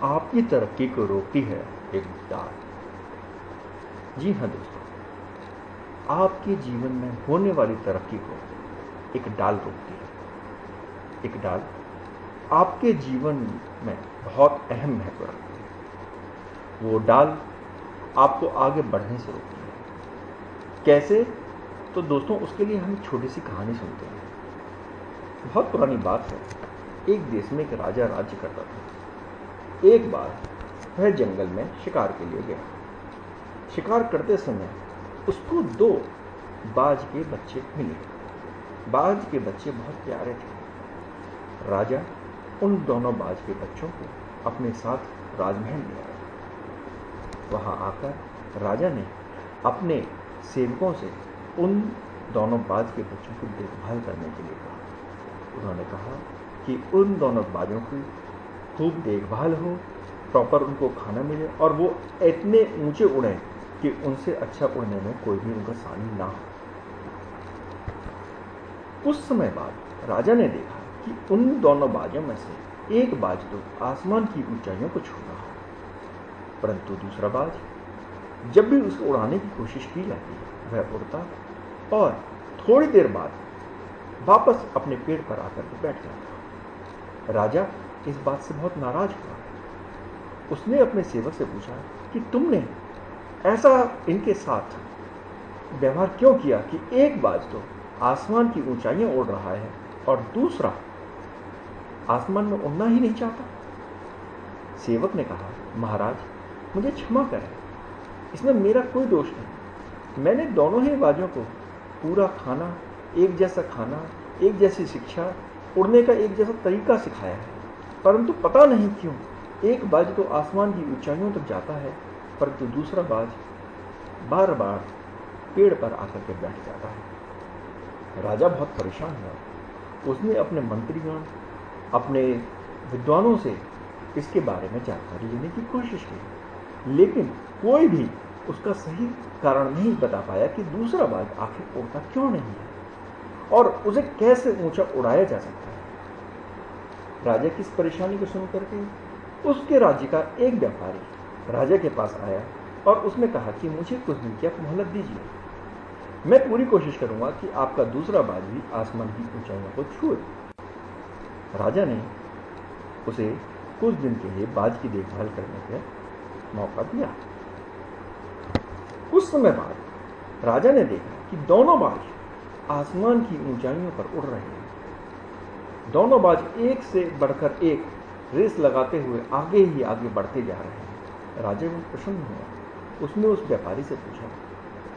आपकी तरक्की को रोकती है एक डाल। जी हाँ दोस्तों, आपके जीवन में होने वाली तरक्की को एक डाल रोकती है। एक डाल आपके जीवन में बहुत अहम महत्व रखती है। वो डाल आपको आगे बढ़ने से रोकती है। कैसे? तो दोस्तों, उसके लिए हम छोटी सी कहानी सुनते हैं। बहुत पुरानी बात है। एक देश में एक राजा राज्य करता था। एक बार वह जंगल में शिकार के लिए गया। शिकार करते समय उसको 2 बाज के बच्चे मिले। बाज के बच्चे बहुत प्यारे थे। राजा उन दोनों बाज के बच्चों को अपने साथ राजमहल ले आया। वहां आकर राजा ने अपने सेवकों से उन दोनों बाज के बच्चों की देखभाल करने के लिए कहा। उन्होंने कहा कि उन दोनों बाजों की खूब देखभाल हो, प्रॉपर उनको खाना मिले और वो इतने ऊंचे उड़ें कि उनसे अच्छा उड़ने में कोई भी उनका सानी ना हो। कुछ समय बाद राजा ने देखा कि उन दोनों बाजों में से एक बाज तो आसमान की ऊंचाइयों को छू रहा है, परंतु दूसरा बाज जब भी उसको उड़ाने की कोशिश की जाती है वह उड़ता और थोड़ी देर बाद वापस अपने पेड़ पर आकर के बैठ जाता। राजा इस बात से बहुत नाराज हुआ। उसने अपने सेवक से पूछा कि तुमने ऐसा इनके साथ व्यवहार क्यों किया कि एक बाज तो आसमान की ऊंचाइयां उड़ रहा है और दूसरा आसमान में उड़ना ही नहीं चाहता। सेवक ने कहा, महाराज मुझे क्षमा करें, इसमें मेरा कोई दोष नहीं। मैंने दोनों ही बाजों को पूरा खाना, एक जैसा खाना, एक जैसी शिक्षा, उड़ने का एक जैसा तरीका सिखाया है, परंतु पता नहीं क्यों एक बाज तो आसमान की ऊंचाइयों तक जाता है परंतु दूसरा बाज बार बार पेड़ पर आकर के बैठ जाता है। राजा बहुत परेशान हुआ। उसने अपने मंत्रीगण, अपने विद्वानों से इसके बारे में जानकारी लेने की कोशिश की, लेकिन कोई भी उसका सही कारण नहीं बता पाया कि दूसरा बाज आखिर उड़ता क्यों नहीं है और उसे कैसे ऊंचा उड़ाया जा सकता है। राजा की इस परेशानी को सुनकर के उसके राज्य का एक व्यापारी राजा के पास आया और उसने कहा कि मुझे कुछ दिन की आप मोहलत दीजिए, मैं पूरी कोशिश करूंगा कि आपका दूसरा बाज भी आसमान की ऊंचाइयों को छुए। राजा ने उसे कुछ दिन के लिए बाज की देखभाल करने का मौका दिया। कुछ समय बाद राजा ने देखा कि दोनों बाज आसमान की ऊंचाइयों पर उड़ रहे हैं। दोनों बाज एक से बढ़कर एक रेस लगाते हुए आगे ही आगे बढ़ते जा रहे हैं। राजा को प्रसन्न हुआ। उसने उस व्यापारी से पूछा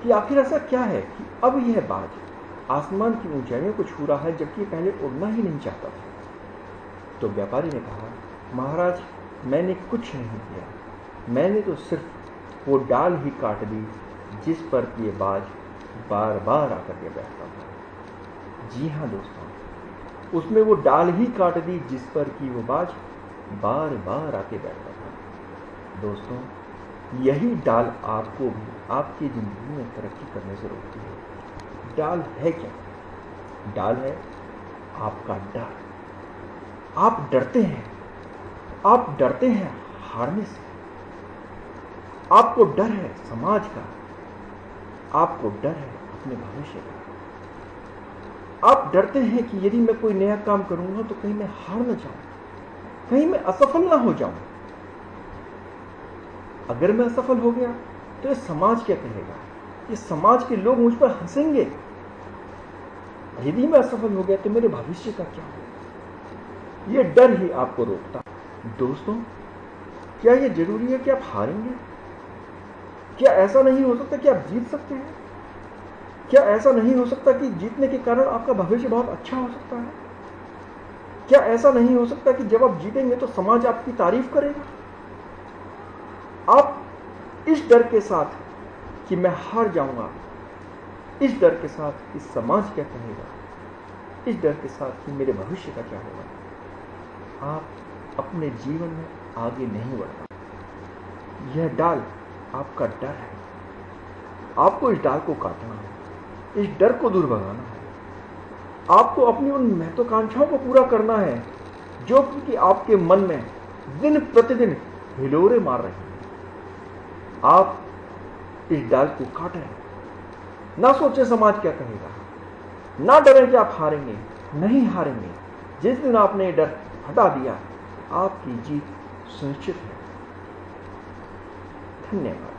कि आखिर ऐसा क्या है कि अब यह बाज आसमान की ऊंचाइयों को छू रहा है जबकि पहले उड़ना ही नहीं चाहता था। तो व्यापारी ने कहा, महाराज मैंने कुछ नहीं किया, मैंने तो सिर्फ वो डाल ही काट दी जिस पर ये बाज बार बार आकर के बैठता था। जी हाँ दोस्तों, उसने वो डाल ही काट दी जिस पर कि वो बाज बार बार आके बैठता था। दोस्तों, यही डाल आपको भी आपकी जिंदगी में तरक्की करने से रोकती है। डाल है क्या? डाल है आपका डर। आप डरते हैं, आप डरते हैं हारने से, आपको डर है समाज का, आपको डर है अपने भविष्य का। आप डरते हैं कि यदि मैं कोई नया काम करूंगा तो कहीं मैं हार न जाऊं, कहीं मैं असफल ना हो जाऊं। अगर मैं असफल हो गया तो ये समाज क्या कहेगा? ये समाज के लोग मुझ पर हंसेंगे। यदि मैं असफल हो गया तो मेरे भविष्य का क्या होगा? ये डर ही आपको रोकता। दोस्तों, क्या यह जरूरी है कि आप हारेंगे? क्या ऐसा नहीं हो सकता कि आप जीत सकते हैं? क्या ऐसा नहीं हो सकता कि जीतने के कारण आपका भविष्य बहुत अच्छा हो सकता है? क्या ऐसा नहीं हो सकता कि जब आप जीतेंगे तो समाज आपकी तारीफ करेगा? आप इस डर के साथ कि मैं हार जाऊंगा, इस डर के साथ कि समाज क्या कहेगा, इस डर के साथ कि मेरे भविष्य का क्या होगा, आप अपने जीवन में आगे नहीं बढ़ पाते। यह डाल आपका डर है। आपको इस डाल को काटना है, इस डर को दूर भगाना है। आपको अपनी उन महत्वाकांक्षाओं को पूरा करना है जो कि आपके मन में दिन प्रतिदिन हिलोरे मार रही है। आप इस डाल को काटें, ना सोचें समाज क्या कहेगा, ना डरें कि आप हारेंगे, नहीं हारेंगे। जिस दिन आपने ये डर हटा दिया, आपकी जीत सुनिश्चित है। धन्यवाद।